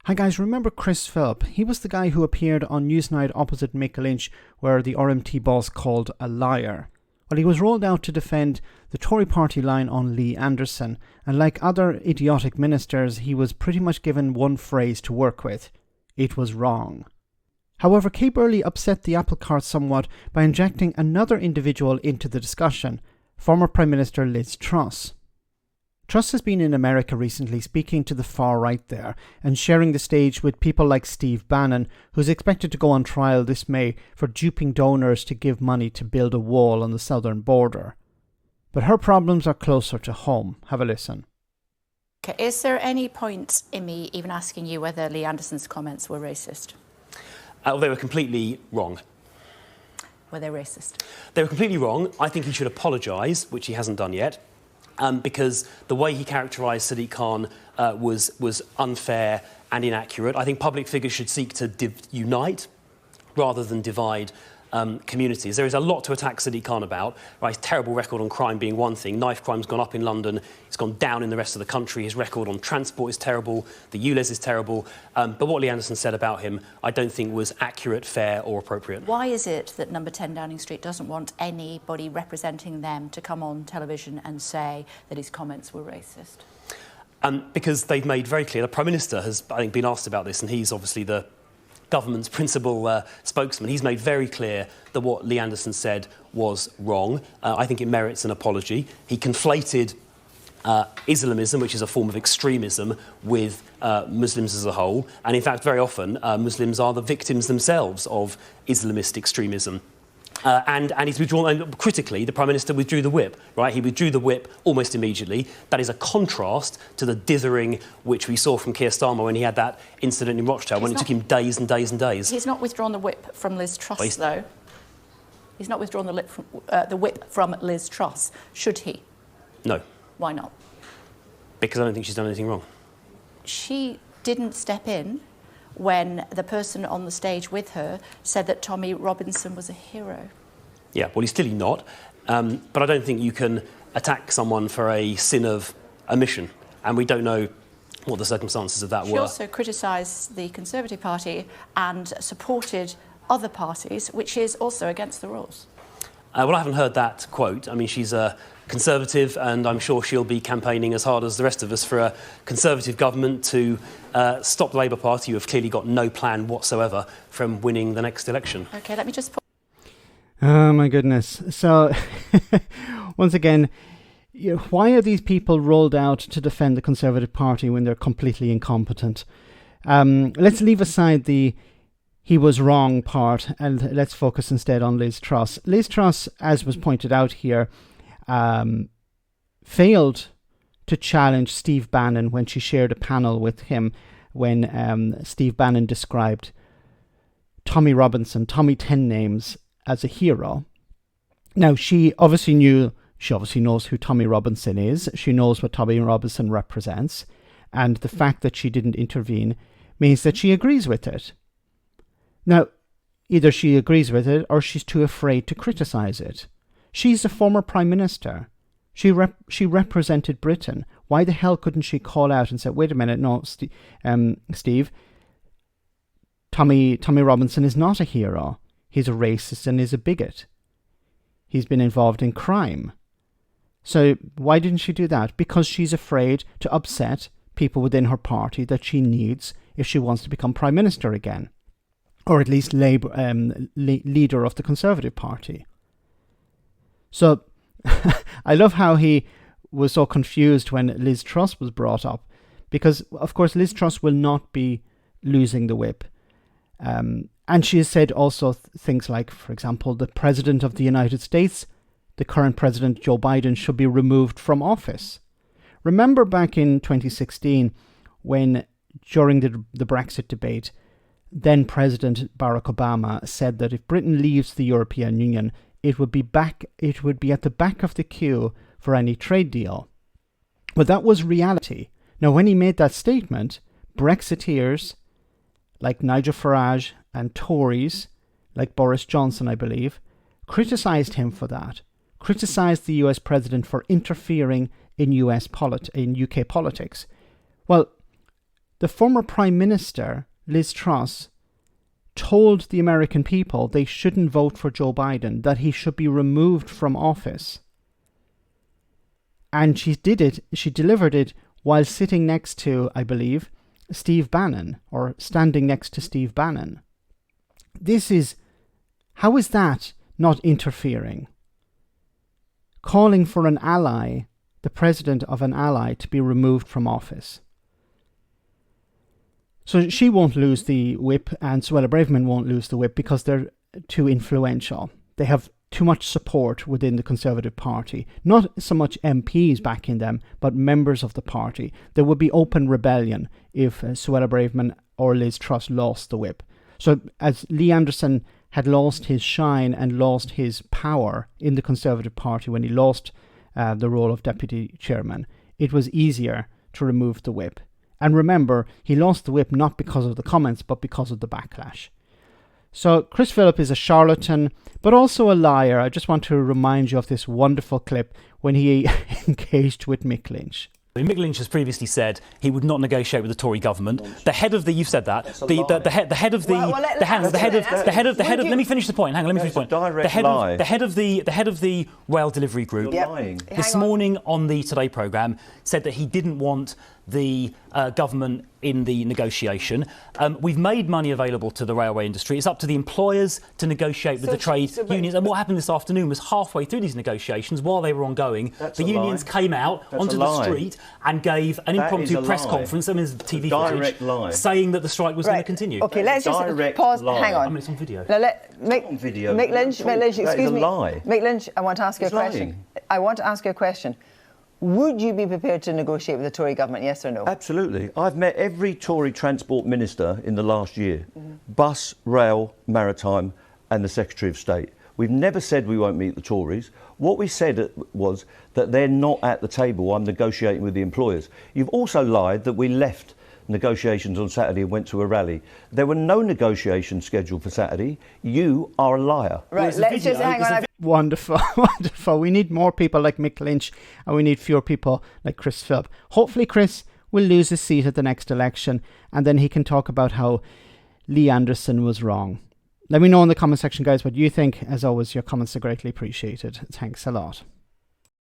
Hi guys, remember Chris Philp? He was the guy who appeared on Newsnight opposite Mick Lynch, where the RMT boss called a liar. Well, he was rolled out to defend the Tory party line on Lee Anderson, and like other idiotic ministers, he was pretty much given one phrase to work with. It was wrong. However, Kay Burley upset the apple cart somewhat by injecting another individual into the discussion, former Prime Minister Liz Truss. Truss has been in America recently, speaking to the far right there and sharing the stage with people like Steve Bannon, who's expected to go on trial this May for duping donors to give money to build a wall on the southern border. But her problems are closer to home. Have a listen. Okay. Is there any point in me even asking you whether Lee Anderson's comments were racist? They were completely wrong. Were they racist? They were completely wrong. I think he should apologise, which he hasn't done yet. Because the way he characterised Sadiq Khan was unfair and inaccurate. I think public figures should seek to unite rather than divide communities. There is a lot to attack Sadiq Khan about. Right, his terrible record on crime being one thing. Knife crime's gone up in London. It's gone down in the rest of the country. His record on transport is terrible. The ULEZ is terrible. But what Lee Anderson said about him, I don't think was accurate, fair or appropriate. Why is it that Number 10 Downing Street doesn't want anybody representing them to come on television and say that his comments were racist? Because they've made very clear, the Prime Minister has, I think, been asked about this, and he's obviously the government's principal spokesman. He's made very clear that what Lee Anderson said was wrong. I think it merits an apology. He conflated Islamism, which is a form of extremism, with Muslims as a whole. And in fact, very often, Muslims are the victims themselves of Islamist extremism. And he's withdrawn, and critically, the Prime Minister withdrew the whip, right? He withdrew the whip almost immediately. That is a contrast to the dithering which we saw from Keir Starmer when he had that incident in Rochdale, when it took him days and days and days. He's not withdrawn the whip from Liz Truss, though. He's not withdrawn the whip from Liz Truss. Should he? No. Why not? Because I don't think she's done anything wrong. She didn't step in when the person on the stage with her said that Tommy Robinson was a hero. Yeah, well, he's clearly not. But I don't think you can attack someone for a sin of omission. And we don't know what the circumstances of that were. She also criticised the Conservative Party and supported other parties, which is also against the rules. Well, I haven't heard that quote. I mean, she's a Conservative, and I'm sure she'll be campaigning as hard as the rest of us for a Conservative government to stop the Labour Party, who have clearly got no plan whatsoever, from winning the next election. OK, let me just put... Oh, my goodness. So, once again, why are these people rolled out to defend the Conservative Party when they're completely incompetent? Let's leave aside the he was wrong part, and let's focus instead on Liz Truss. Liz Truss, as was pointed out here, failed to challenge Steve Bannon when she shared a panel with him when Steve Bannon described Tommy Robinson, Tommy 10 Names, as a hero. Now, she obviously knows who Tommy Robinson is. She knows what Tommy Robinson represents. And the fact that she didn't intervene means that she agrees with it. Now, either she agrees with it or she's too afraid to criticise it. She's a former Prime Minister. She represented Britain. Why the hell couldn't she call out and say, wait a minute, no, Steve, Tommy Robinson is not a hero. He's a racist and is a bigot. He's been involved in crime. So why didn't she do that? Because she's afraid to upset people within her party that she needs if she wants to become Prime Minister again. Or at least leader of the Conservative Party. So I love how he was so confused when Liz Truss was brought up, because, of course, Liz Truss will not be losing the whip. And she has said also things like, for example, the President of the United States, the current President Joe Biden, should be removed from office. Remember back in 2016 when, during the Brexit debate, then President Barack Obama said that if Britain leaves the European Union, it would be at the back of the queue for any trade deal. Well, that was reality. Now, when he made that statement, Brexiteers like Nigel Farage and Tories like Boris Johnson, I believe, criticised him for that, criticised the US president for interfering in UK politics. Well, the former Prime Minister, Liz Truss, told the American people they shouldn't vote for Joe Biden, that he should be removed from office. And she delivered it while sitting next to, I believe, Steve Bannon, or standing next to Steve Bannon. How is that not interfering? Calling for an ally, the president of an ally, to be removed from office. So she won't lose the whip, and Suella Braverman won't lose the whip because they're too influential. They have too much support within the Conservative Party. Not so much MPs backing them, but members of the party. There would be open rebellion if Suella Braverman or Liz Truss lost the whip. So as Lee Anderson had lost his shine and lost his power in the Conservative Party when he lost the role of deputy chairman, it was easier to remove the whip. And remember, he lost the whip not because of the comments, but because of the backlash. So Chris Philp is a charlatan, but also a liar. I just want to remind you of this wonderful clip when he engaged with Mick Lynch. Mick Lynch has previously said he would not negotiate with the Tory government. The head of the, you've said that. The head of let me finish the point. Hang on, let me finish the point. The head of the rail delivery group this morning on the Today programme said that he didn't want the government in the negotiation. We've made money available to the railway industry. It's up to the employers to negotiate with the trade unions. And what happened this afternoon was halfway through these negotiations, while they were ongoing, the unions came out onto the street and gave an impromptu press conference, I mean, TV footage, saying that the strike was going to continue. OK, let's just pause. Hang on. I mean, it's on video. Now, Mick Lynch, excuse me. Mick Lynch, I want to ask you a question. I want to ask you a question. Would you be prepared to negotiate with the Tory government, yes or no? Absolutely. I've met every Tory transport minister in the last year. Bus, rail, maritime and the Secretary of State. We've never said we won't meet the Tories. What we said was that they're not at the table. I'm negotiating with the employers. You've also lied that we left negotiations on Saturday and went to a rally. There were no negotiations scheduled for Saturday. You are a liar. Right, let's just hang on. Wonderful, wonderful. We need more people like Mick Lynch and we need fewer people like Chris Philp. Hopefully Chris will lose his seat at the next election and then he can talk about how Lee Anderson was wrong. Let me know in the comment section, guys, what you think. As always, your comments are greatly appreciated. Thanks a lot.